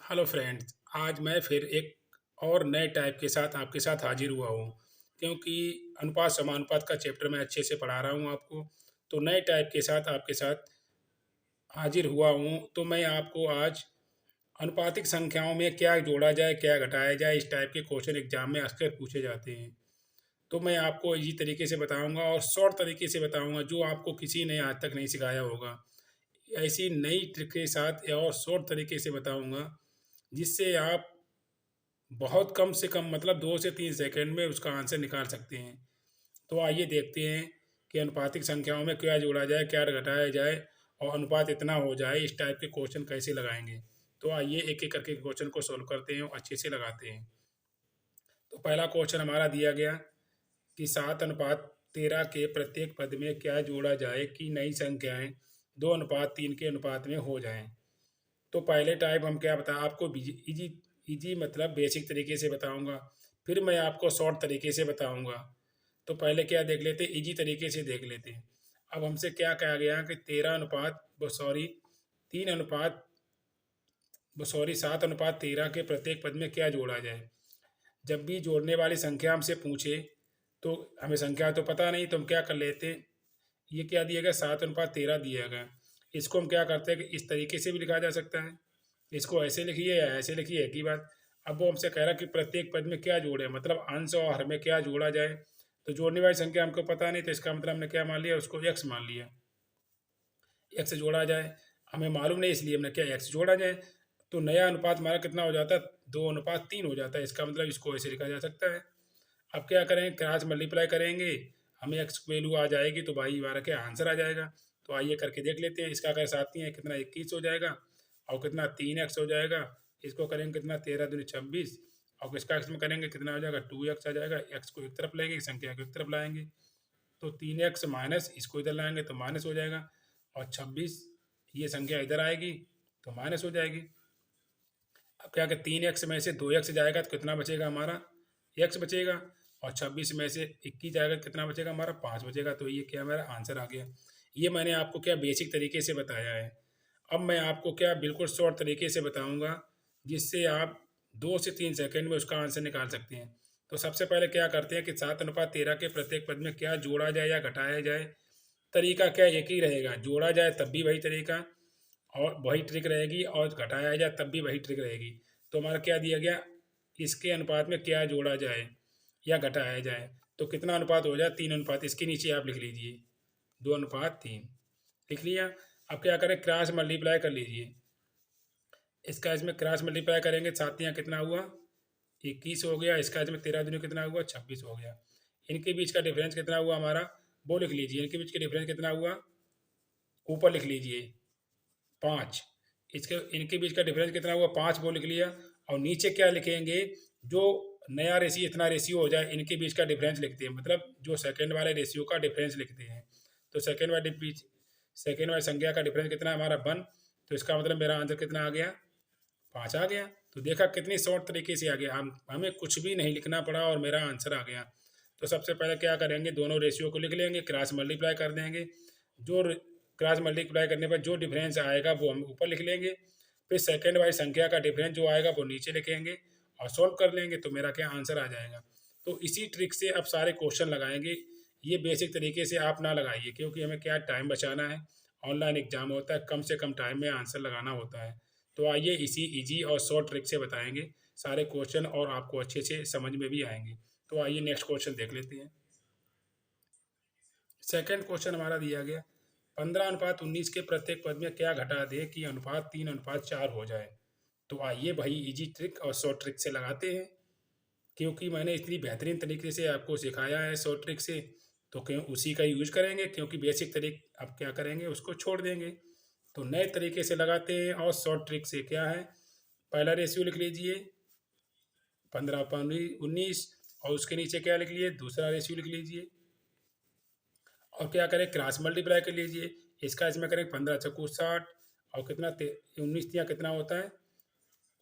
Hello friends, आज मैं फिर एक और नए टाइप के साथ आपके साथ हाजिर हुआ हूँ। क्योंकि अनुपात समानुपात का चैप्टर मैं अच्छे से पढ़ा रहा हूँ आपको। तो नए टाइप के साथ आपके साथ हाजिर हुआ हूँ। तो मैं आपको आज अनुपातिक संख्याओं में क्या जोड़ा जाए, क्या घटाया जाए, इस टाइप के क्वेश्चन एग्जाम में अक्सर पूछे जाते हैं। तो मैं आपको इसी तरीके से बताऊंगा और शॉर्ट तरीके से बताऊंगा, जो आपको किसी ने आज तक नहीं सिखाया होगा। ऐसी नई ट्रिक के साथ और शॉर्ट तरीके से बताऊंगा, जिससे आप बहुत कम से कम मतलब 2 से 3 सेकंड में उसका आंसर निकाल सकते हैं। तो आइए देखते हैं कि अनुपातिक संख्याओं में क्या जोड़ा जाए, क्या घटाया जाए और अनुपात इतना हो जाए, इस टाइप के क्वेश्चन कैसे लगाएंगे। तो आइए एक एक करके क्वेश्चन को सोल्व करते हैं और अच्छे से लगाते हैं। तो पहला क्वेश्चन हमारा दिया गया कि 7:13 के प्रत्येक पद में क्या जोड़ा जाए कि नई संख्याएं 2:3 के अनुपात में हो जाएं। तो पहले टाइप हम क्या बता आपको इजी इजी मतलब बेसिक तरीके से बताऊंगा, फिर मैं आपको शॉर्ट तरीके से बताऊंगा। तो पहले क्या देख लेते, इजी तरीके से देख लेते हैं। अब हमसे क्या कहा गया कि 7:13 के प्रत्येक पद में क्या जोड़ा जाए। जब भी जोड़ने वाली संख्या हमसे पूछे तो हमें संख्या तो पता नहीं, तो हम क्या कर लेते, ये क्या दिया गया 7:13 दिया गया। इसको हम क्या करते हैं कि इस तरीके से भी लिखा जा सकता है, इसको ऐसे लिखिए या ऐसे लिखिए, एक ही बात। अब वो हमसे कह रहा है कि प्रत्येक पद में क्या जोड़े, मतलब अंश और हर में क्या जोड़ा जाए। तो जोड़ने वाली संख्या हमको पता नहीं, तो इसका मतलब हमने क्या मान लिया, उसको एक्स मान लिया। एक्स जोड़ा जाए, हमें मालूम नहीं, इसलिए हमने क्या एक्स जोड़ा जाए। तो नया अनुपात हमारा कितना हो जाता है, 2:3 हो जाता है। इसका मतलब इसको ऐसे लिखा जा सकता है। अब क्या करेंगे, क्रॉस मल्टीप्लाई करेंगे, हमें एक्स वैल्यू आ जाएगी तो भाई हमारा क्या आंसर आ जाएगा। तो आइए करके देख लेते हैं। इसका अगर साथ है कितना 21 हो जाएगा, और कितना 3x हो जाएगा। इसको करेंगे कितना 13×2 = 26, और इसका एक्स में करेंगे कितना हो जाएगा 2x आ जाएगा। एक्स को एक तरफ लेंगे, संख्या को एक तरफ लाएंगे, तो 3x माइनस इसको इधर लाएंगे तो माइनस हो जाएगा, और 26 ये संख्या इधर आएगी तो माइनस हो जाएगी। अब क्या कि 3x में से 2x जाएगा तो कितना बचेगा हमारा, x बचेगा। और 26 में से 21 जाएगा तो कितना बचेगा हमारा, 5 बचेगा। तो ये क्या हमारा आंसर आ गया। ये मैंने आपको क्या बेसिक तरीके से बताया है। अब मैं आपको क्या बिल्कुल शॉर्ट तरीके से बताऊंगा, जिससे आप 2 से 3 सेकंड में उसका आंसर निकाल सकते हैं। तो सबसे पहले क्या करते हैं कि 7:13 के प्रत्येक पद में क्या जोड़ा जाए या घटाया जाए। तरीका क्या एक ही रहेगा, जोड़ा जाए तब भी वही तरीका और वही ट्रिक रहेगी, और घटाया जाए तब भी वही ट्रिक रहेगी। तो हमारा क्या दिया गया, इसके अनुपात में क्या जोड़ा जाए या घटाया जाए। तो कितना अनुपात हो जाए, 3 अनुपात, इसके नीचे आप लिख लीजिए 2:3 लिख लिया। अब क्या करें, क्रॉस मल्टीप्लाई कर लीजिए। इसका इसमें क्रॉस मल्टीप्लाई करेंगे, सातियाँ कितना हुआ 21 हो गया। इसका इसमें 13 दूनी कितना हुआ 26 हो गया। इनके बीच का डिफरेंस कितना हुआ हमारा, वो लिख लीजिए। इनके बीच का डिफरेंस कितना हुआ, ऊपर लिख लीजिए 5। इसके इनके बीच का डिफरेंस कितना हुआ 5, वो लिख लिया। और नीचे क्या लिखेंगे, जो नया रेशियो इतना रेशियो हो जाए, इनके बीच का डिफरेंस लिखते हैं, मतलब जो सेकंड वाले रेशियो का डिफरेंस लिखते हैं। तो सेकंड वाली संख्या का डिफरेंस कितना है हमारा 1। तो इसका मतलब मेरा आंसर कितना आ गया, 5 आ गया। तो देखा कितनी शॉर्ट तरीके से आ गया, हमें कुछ भी नहीं लिखना पड़ा और मेरा आंसर आ गया। तो सबसे पहले क्या करेंगे, दोनों रेशियो को लिख लेंगे, क्रॉस मल्टीप्लाई कर देंगे। जो क्रॉस मल्टीप्लाई करने पर जो डिफरेंस आएगा वो हम ऊपर लिख लेंगे। फिर सेकंड वाली संख्या का डिफरेंस जो आएगा वो नीचे लिखेंगे और सॉल्व कर लेंगे, तो मेरा क्या आंसर आ जाएगा। तो इसी ट्रिक से अब सारे क्वेश्चन लगाएंगे। ये बेसिक तरीके से आप ना लगाइए, क्योंकि हमें क्या टाइम बचाना है। ऑनलाइन एग्जाम होता है, कम से कम टाइम में आंसर लगाना होता है। तो आइए इसी इजी और शॉर्ट ट्रिक से बताएंगे सारे क्वेश्चन, और आपको अच्छे से समझ में भी आएंगे। तो आइए नेक्स्ट क्वेश्चन देख लेते हैं। सेकंड क्वेश्चन हमारा दिया गया, 15:19 के प्रत्येक पद में क्या घटा दे कि अनुपात 3:4 हो जाए। तो आइए भाई इजी ट्रिक और शॉर्ट ट्रिक से लगाते हैं। क्योंकि मैंने इतनी बेहतरीन तरीके से आपको सिखाया है शॉर्ट ट्रिक से, तो क्यों उसी का यूज करेंगे, क्योंकि बेसिक तरीक अब क्या करेंगे उसको छोड़ देंगे। तो नए तरीके से लगाते हैं और शॉर्ट ट्रिक से क्या है, पहला रेशियो लिख लीजिए 15:19, और उसके नीचे क्या लिख लिए, दूसरा रेशियो लिख लीजिए। और क्या करें, क्रॉस मल्टीप्लाई कर लीजिए। इसका इसमें करें 15×4 = 60, और कितना 19 कितना होता है,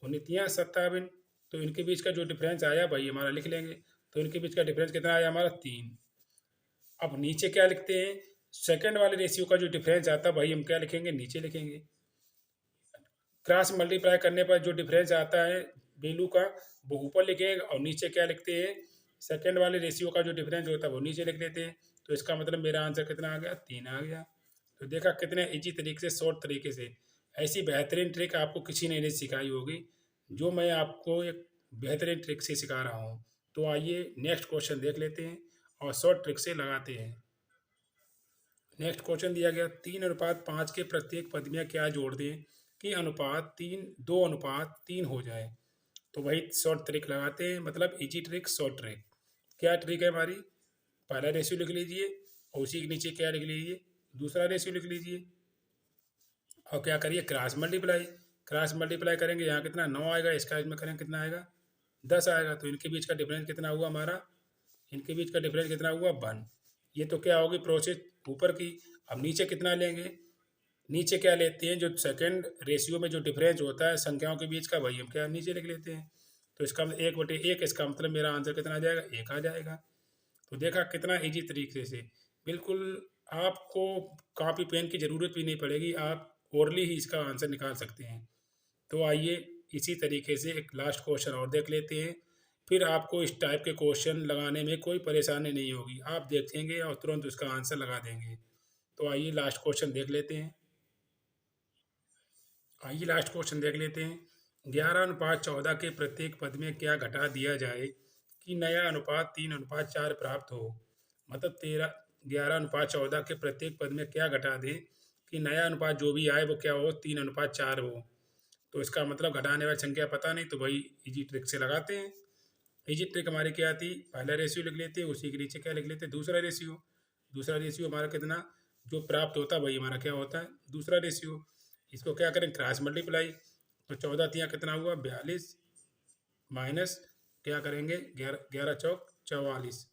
19×57। तो इनके बीच का जो डिफरेंस आया भाई हमारा लिख लेंगे। तो इनके बीच का डिफरेंस कितना आया हमारा 3। अब नीचे क्या लिखते हैं, सेकंड वाले रेशियो का जो डिफरेंस आता है भाई हम क्या लिखेंगे, नीचे लिखेंगे। क्रॉस मल्टीप्लाई करने पर जो डिफरेंस आता है वैल्यू का, वो ऊपर लिखेंगे और नीचे क्या लिखते हैं, सेकंड वाले रेशियो का जो डिफरेंस होता है वो नीचे लिख देते हैं। तो इसका मतलब मेरा आंसर कितना आ गया, 3 आ गया। तो देखा कितने इजी तरीके से, शॉर्ट तरीके से। ऐसी बेहतरीन ट्रिक आपको किसी ने नहीं सिखाई होगी जो मैं आपको एक बेहतरीन ट्रिक से सिखा रहा हूँ। तो आइए नेक्स्ट क्वेश्चन देख लेते हैं और शॉर्ट ट्रिक से लगाते हैं। नेक्स्ट क्वेश्चन दिया गया, 3:5 के प्रत्येक पद में क्या जोड़ दें कि अनुपात 2:3 हो जाए। तो वही शॉर्ट ट्रिक लगाते हैं, मतलब इजी ट्रिक, शॉर्ट ट्रिक। क्या ट्रिक है हमारी, पहला रेशियो लिख लीजिए और उसी के नीचे क्या लिख लीजिए, दूसरा रेशियो लिख लीजिए और क्या करिए, क्रॉस मल्टीप्लाई। क्रॉस मल्टीप्लाई करेंगे, यहाँ कितना 9 आएगा, इसका इसमें करेंगे कितना आएगा, 10 आएगा। तो इनके बीच का डिफरेंस कितना हुआ हमारा, इनके बीच का डिफरेंस कितना हुआ, 1। ये तो क्या होगी प्रोसेस ऊपर की। अब नीचे कितना लेंगे, नीचे क्या लेते हैं, जो सेकंड रेशियो में जो डिफरेंस होता है संख्याओं के बीच का, वही हम क्या नीचे लिख लेते हैं। तो इसका मतलब 1/1, इसका मतलब मेरा आंसर कितना आ जाएगा, 1 आ जाएगा। तो देखा कितना इजी तरीके से, बिल्कुल आपको कॉपी पेन की ज़रूरत भी नहीं पड़ेगी, आप ओरली ही इसका आंसर निकाल सकते हैं। तो आइए इसी तरीके से एक लास्ट क्वेश्चन और देख लेते हैं, फिर आपको इस टाइप के क्वेश्चन लगाने में कोई परेशानी नहीं होगी, आप देखेंगे और तुरंत उसका आंसर लगा देंगे। तो आइए लास्ट क्वेश्चन देख लेते हैं। आइए लास्ट क्वेश्चन देख लेते हैं। 11:14 के प्रत्येक पद में क्या घटा दिया जाए कि नया अनुपात 3:4 प्राप्त हो। मतलब 11:14 के प्रत्येक पद में क्या घटा दें कि नया अनुपात जो भी आए वो क्या हो, 3:4 हो। तो इसका मतलब घटाने वाली संख्या पता नहीं, तो वही इजी ट्रिक से लगाते हैं। इजी ट्रिक हमारी क्या थी, पहला रेशियो लिख लेते हैं, उसी के नीचे क्या लिख लेते हैं, दूसरा रेशियो। दूसरा रेशियो हमारा कितना जो प्राप्त होता है वही हमारा क्या होता है, दूसरा रेशियो। इसको क्या करें, क्रॉस मल्टीप्लाई। तो 14 कितना हुआ, 42, माइनस क्या करेंगे, 11 11 चौक 44।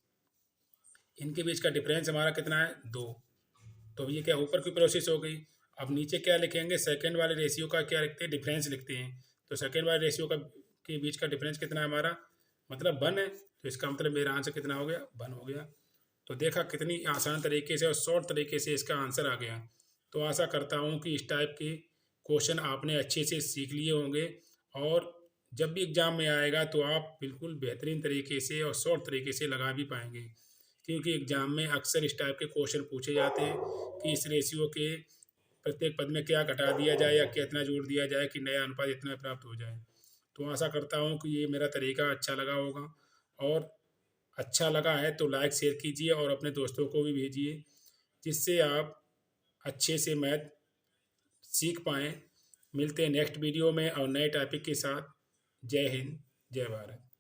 इनके बीच का डिफरेंस हमारा कितना है, 2। तो ये क्या ऊपर की प्रोसेस हो गई। अब नीचे क्या लिखेंगे, सेकंड वाले रेशियो का क्या लिखते हैं, डिफरेंस लिखते हैं। तो सेकंड वाले रेशियो का के बीच का डिफरेंस कितना है हमारा, मतलब 1 है। तो इसका मतलब मेरा आंसर कितना हो गया, 1 हो गया। तो देखा कितनी आसान तरीके से और शॉर्ट तरीके से इसका आंसर आ गया। तो आशा करता हूँ कि इस टाइप के क्वेश्चन आपने अच्छे से सीख लिए होंगे और जब भी एग्ज़ाम में आएगा तो आप बिल्कुल बेहतरीन तरीके से और शॉर्ट तरीके से लगा भी पाएंगे, क्योंकि एग्ज़ाम में अक्सर इस टाइप के क्वेश्चन पूछे जाते हैं कि इस रेशियो के प्रत्येक पद में क्या घटा दिया जाए या कितना जोड़ दिया जाए कि नया अनुपात इतना प्राप्त हो जाए। तो आशा करता हूँ कि ये मेरा तरीका अच्छा लगा होगा, और अच्छा लगा है तो लाइक शेयर कीजिए और अपने दोस्तों को भी भेजिए, जिससे आप अच्छे से मैथ सीख पाएँ। मिलते हैं नेक्स्ट वीडियो में और नए टॉपिक के साथ। जय हिंद, जय भारत।